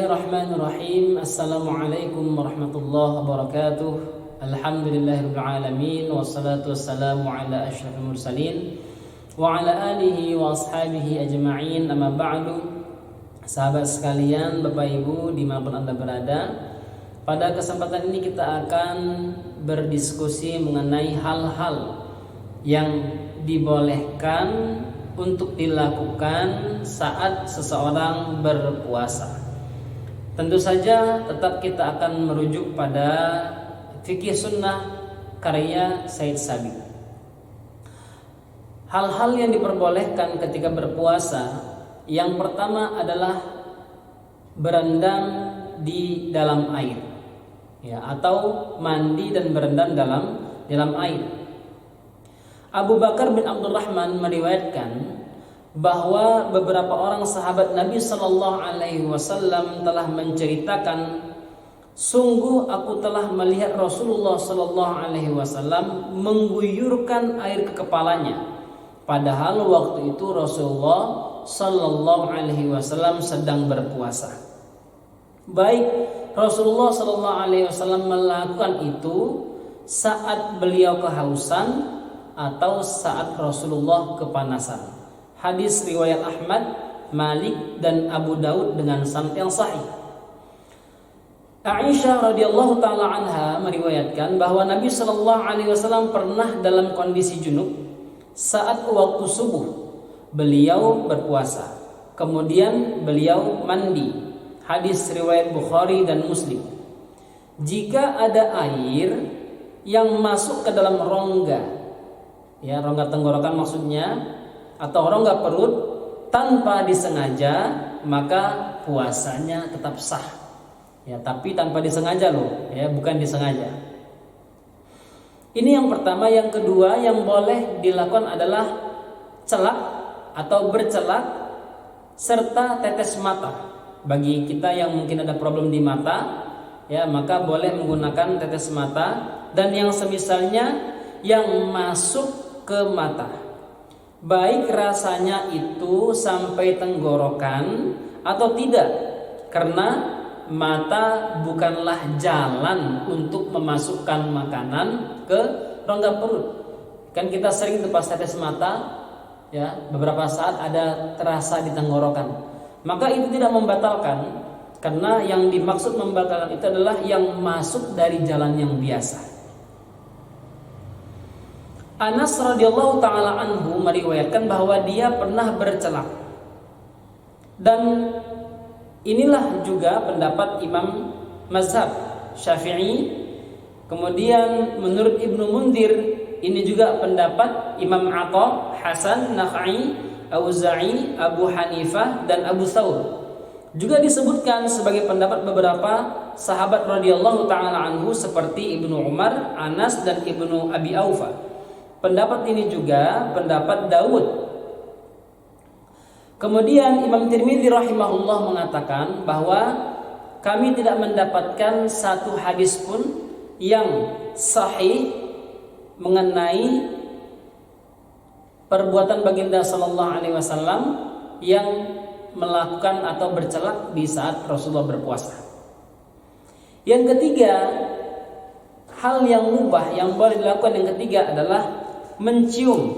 Bismillahirrahmanirrahim. Assalamualaikum warahmatullahi wabarakatuh. Alhamdulillahirabbil alamin wassalatu wassalamu ala asyrafil mursalin wa ala alihi wa ashabihi ajma'in. Amma ba'du. Sahabat sekalian, Bapak Ibu dimanapun Anda berada, pada kesempatan ini kita akan berdiskusi mengenai hal-hal yang dibolehkan untuk dilakukan saat seseorang berpuasa. Tentu saja tetap kita akan merujuk pada fikih sunnah karya Said Sabiq. Hal-hal yang diperbolehkan ketika berpuasa, yang pertama adalah berendam di dalam air, ya, atau mandi dan berendam dalam air. Abu Bakar bin Abdurrahman meriwayatkan bahwa beberapa orang sahabat Nabi Shallallahu Alaihi Wasallam telah menceritakan, sungguh aku telah melihat Rasulullah Shallallahu Alaihi Wasallam mengguyurkan air ke kepalanya, padahal waktu itu Rasulullah Shallallahu Alaihi Wasallam sedang berpuasa. Baik Rasulullah Shallallahu Alaihi Wasallam melakukan itu saat beliau kehausan atau saat Rasulullah kepanasan. Hadis riwayat Ahmad, Malik dan Abu Daud dengan sanad yang sahih. Aisyah radhiyallahu taala anha meriwayatkan bahwa Nabi sallallahu alaihi wasallam pernah dalam kondisi junub saat waktu subuh. Beliau berpuasa, kemudian beliau mandi. Hadis riwayat Bukhari dan Muslim. Jika ada air yang masuk ke dalam rongga, ya, rongga tenggorokan maksudnya, atau rongga perut tanpa disengaja, maka puasanya tetap sah. Ya, tapi tanpa disengaja loh, ya, bukan disengaja. Ini yang pertama. Yang kedua yang boleh dilakukan adalah celak atau bercelak serta tetes mata. Bagi kita yang mungkin ada problem di mata, ya, maka boleh menggunakan tetes mata dan yang semisalnya yang masuk ke mata, baik rasanya itu sampai tenggorokan atau tidak, karena mata bukanlah jalan untuk memasukkan makanan ke rongga perut. Kan kita sering pas tetes mata, ya, beberapa saat ada terasa di tenggorokan, maka itu tidak membatalkan, karena yang dimaksud membatalkan itu adalah yang masuk dari jalan yang biasa. Anas radhiyallahu taala anhu meriwayatkan bahwa dia pernah bercelak. Dan inilah juga pendapat Imam Mazhab Syafi'i. Kemudian menurut Ibnu Mundir, ini juga pendapat Imam Atha, Hasan, Nakhai, Auza'i, Abu Hanifah dan Abu Thawr. Juga disebutkan sebagai pendapat beberapa sahabat radhiyallahu taala anhu seperti Ibnu Umar, Anas dan Ibnu Abi Aufa. Pendapat ini juga pendapat Daud. Kemudian Imam Tirmidzi rahimahullah mengatakan bahwa kami tidak mendapatkan satu hadis pun yang sahih mengenai perbuatan baginda sallallahu alaihi wasallam yang melakukan atau bercelak di saat Rasulullah berpuasa. Yang ketiga, hal yang mubah yang boleh dilakukan yang ketiga adalah mencium,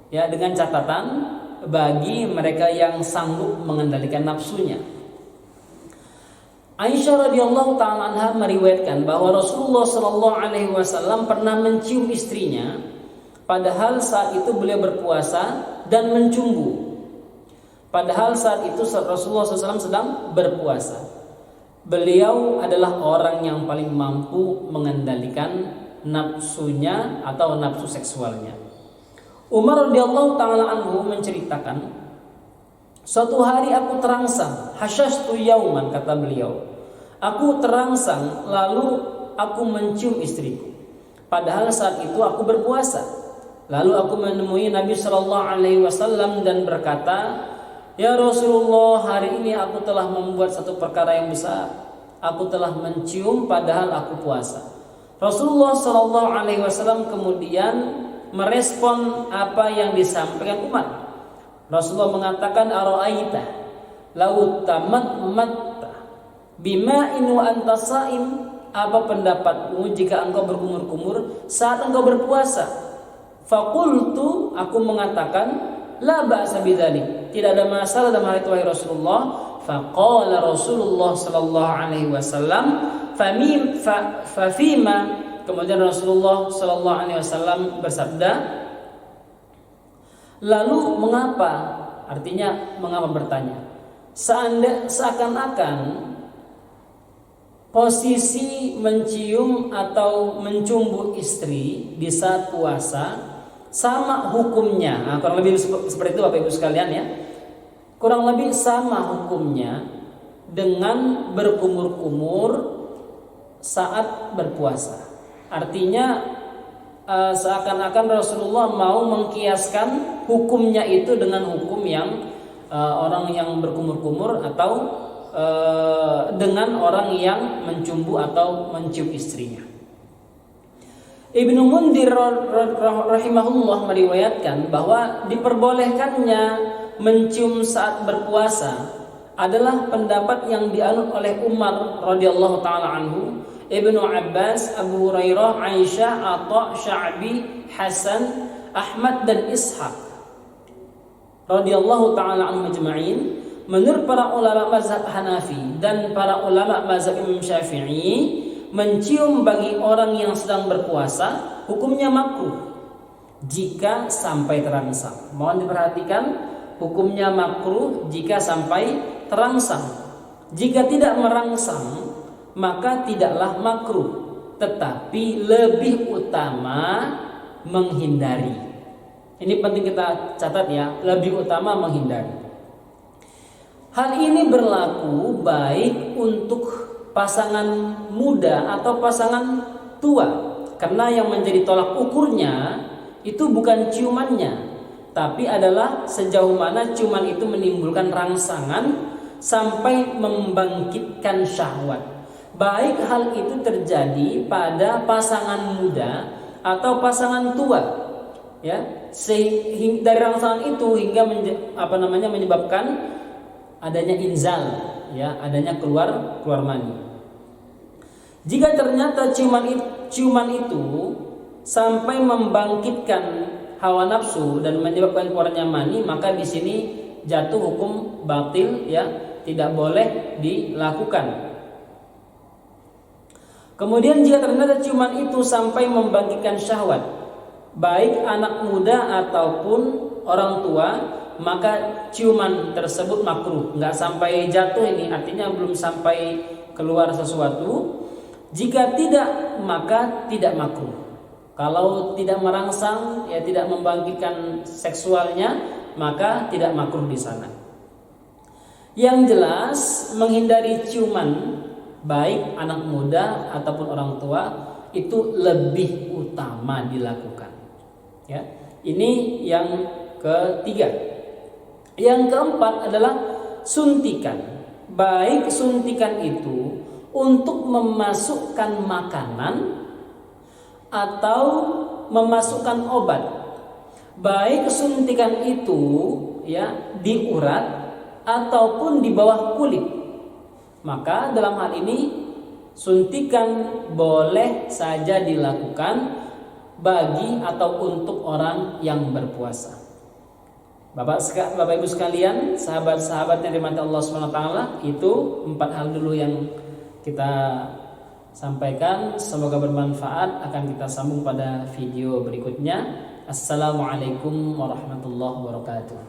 ya, dengan catatan bagi mereka yang sanggup mengendalikan nafsunya. Aisyah radhiyallahu taala anha meriwayatkan bahwa Rasulullah sallallahu alaihi wasallam pernah mencium istrinya padahal saat itu beliau berpuasa dan mencumbu. Padahal saat itu Rasulullah SAW sedang berpuasa. Beliau adalah orang yang paling mampu mengendalikan nafsunya atau nafsu seksualnya. Umar radhiyallahu taala anhu menceritakan, suatu hari aku terangsang, hasyastu yauman, kata beliau, aku terangsang lalu aku mencium istriku, padahal saat itu aku berpuasa. Lalu aku menemui Nabi sallallahu alaihi wasallam dan berkata, ya Rasulullah, hari ini aku telah membuat satu perkara yang besar. Aku telah mencium padahal aku puasa. Rasulullah Shallallahu Alaihi Wasallam kemudian merespon apa yang disampaikan Umar. Rasulullah mengatakan, "Ara'aita law tamat matta bima'in wa anta sha'im, apa pendapatmu jika engkau berkumur-kumur saat engkau berpuasa? Faqultu, aku mengatakan, la ba'sa bidzalik, tidak ada masalah dalam hal itu wahai Rasulullah. Faqala Rasulullah sallallahu alaihi wasallam, fa fima, kemudian Rasulullah sallallahu alaihi wasallam bersabda, lalu mengapa? Artinya mengapa bertanya? Seakan-akan posisi mencium atau mencumbu istri di saat puasa sama hukumnya. Nah, kurang lebih seperti itu Bapak Ibu sekalian ya. Kurang lebih sama hukumnya dengan berkumur-kumur saat berpuasa. Artinya seakan-akan Rasulullah mau mengkiaskan hukumnya itu dengan hukum yang orang yang berkumur-kumur atau dengan orang yang mencumbu atau mencium istrinya. Ibnu Mundir rahimahullah meriwayatkan bahwa diperbolehkannya mencium saat berpuasa adalah pendapat yang dianut oleh Umar radhiyallahu taala anhu, Ibnu Abbas, Abu Hurairah, Aisyah, Atha, Sya'bi, Hasan, Ahmad dan Ishaq radhiyallahu taala anhum ajma'in. Menurut para ulama mazhab Hanafi dan para ulama mazhab Imam Syafi'i, mencium bagi orang yang sedang berpuasa hukumnya makruh jika sampai terangsang. Mohon diperhatikan, hukumnya makruh jika sampai terangsang. Jika tidak merangsang, maka tidaklah makruh, tetapi lebih utama menghindari. Ini penting kita catat ya, lebih utama menghindari. Hal ini berlaku baik untuk pasangan muda atau pasangan tua, karena yang menjadi tolak ukurnya itu bukan ciumannya, tapi adalah sejauh mana ciuman itu menimbulkan rangsangan sampai membangkitkan syahwat. Baik hal itu terjadi pada pasangan muda atau pasangan tua, ya, dari rangsangan itu hingga menyebabkan adanya inzal, ya, adanya keluar mani. Jika ternyata ciuman itu sampai membangkitkan hawa nafsu dan menyebabkan keluarnya mani, maka di sini jatuh hukum batil, ya, tidak boleh dilakukan. Kemudian jika ternyata ciuman itu sampai membangkitkan syahwat, baik anak muda ataupun orang tua, maka ciuman tersebut makruh, nggak sampai jatuh ini, artinya belum sampai keluar sesuatu. Jika tidak, maka tidak makruh. Kalau tidak merangsang, ya, tidak membangkitkan seksualnya, maka tidak makruh di sana. Yang jelas menghindari ciuman baik anak muda ataupun orang tua itu lebih utama dilakukan. Ya, ini yang ketiga. Yang keempat adalah suntikan. Baik suntikan itu untuk memasukkan makanan atau memasukkan obat. Baik suntikan itu, ya, di urat ataupun di bawah kulit. Maka dalam hal ini suntikan boleh saja dilakukan bagi atau untuk orang yang berpuasa. Bapak Ibu sekalian, sahabat-sahabat yang dirahmati Allah SWT, itu 4 hal dulu yang kita sampaikan. Semoga bermanfaat. Akan kita sambung pada video berikutnya. Assalamualaikum warahmatullahi wabarakatuh.